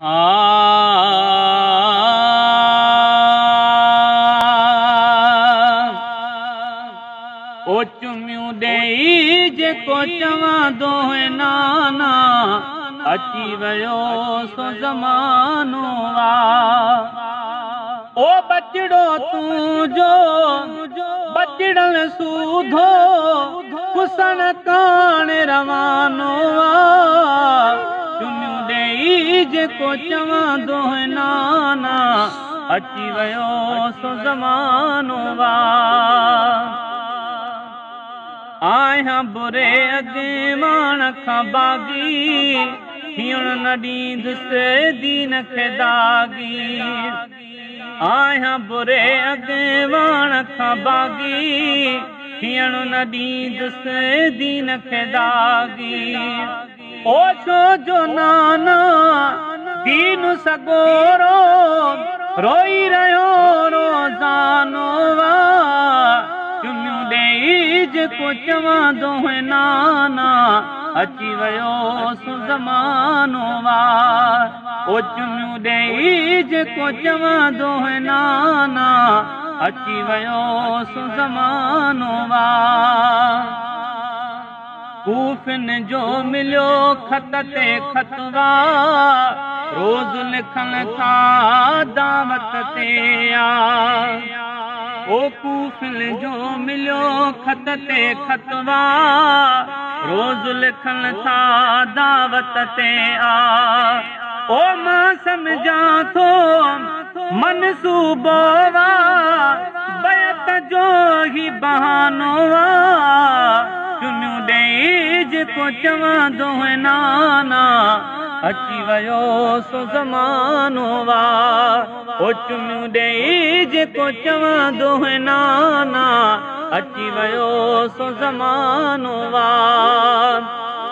ओ चुमियूं ॾेई जेको चवंदो है नाना, अची वियो सो ज़मानो वा। ओ बचड़ो तूं जो बचड़ल सूधो, कुसण कान रवानो वा। चुमियूं ॾेई जेको चवंदो है नाना, अची वियो सो ज़मानो वा। आहियां बुरे अॻे माण खां बाग़ी, हीअण न ॾींदुसि दीन खे दागी। आहियां बुरे अॻे माण खां बाग़ी, हीअण न ॾींदुसि दीन खे दागी। ओ छो जो नाना दीन सॻोरो, रोई रहियो रोज़ानो वा। चुमियूं ॾेई जेको चवंदो है नाना, अची वियो सो ज़मानो वा। ओ चुमियूं ॾेई जेको चवंदो है नाना, अची वियो सो ज़मानो वा। कूफिन जो मिलियो ख़त ते ख़तवा, रोज़ लिखण था दावत ते आ। ओ कूफिन जो मिलियो ख़त ते ख़तवा, रोज़ लिखण था दावत ते आ। ओ मां सम्झां थो मनसूबो वा, बैत जो ही बहानो वा। चुमियूं ॾेई जेको चवंदो है नाना, अची वियो सो ज़मानो वा। ओ चुमियूं ॾेई जेको चवंदो है नाना, अची वियो सो ज़मानो वा।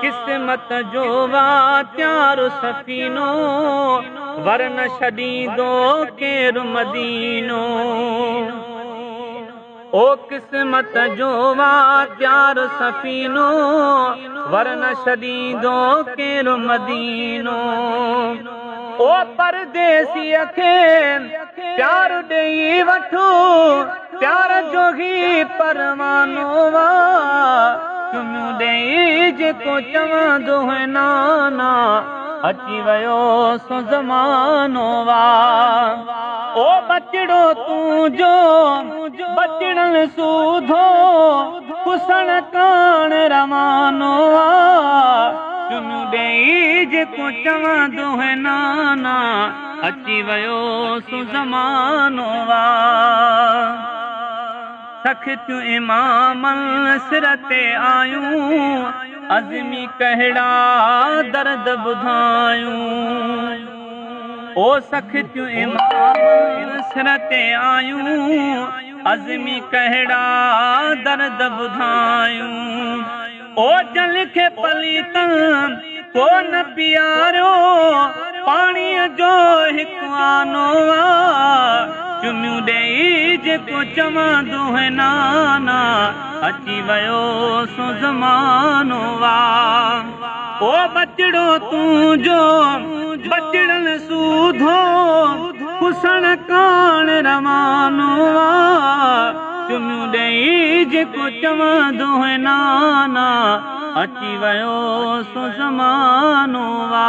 क़िस्मत जो वा त्यारो सफ़ीनो, वर न छॾींदो केरु मदीनो। ओ क़िस्मत जो वा त्यारो सफ़ीनो, वर न छॾींदो केरु मदीनो। ओ परदेसीअ खे प्यार ॾेई वठो, प्यार जो ही परवानो वा। चुमियूं ॾेई जेको चवंदो है नाना, अची वियो सो ज़मानो वा। ओ बचड़ो तूं जो बचड़ल सूधो, कुसण कान रवानो वा। चुमियूं ॾेई जेको चवंदो है नाना, अची वियो सो ज़मानो वा। सख़्तियूं इमामनि सिर ते आयूं, अज़मी कहिड़ा दर्द ॿुधायूं। ओ सख़्तियूं इमामनि सिर ते आयूं, अज़मी कहिड़ा दर्द ॿुधायूं। ओ जल खे पलीतनि को न पीआरियो, पाणीअ जो हिकु आनो आ। चुमियूं ॾेई जेको चवंदो है नाना, अची वियो सो ज़मानो वा। ओ बचड़ो तूं जो बचड़ल सूधो, कुसण कान रवानो वा। चुमियूं ॾेई जेको चवंदो है नाना, अची वियो सो ज़मानो वा।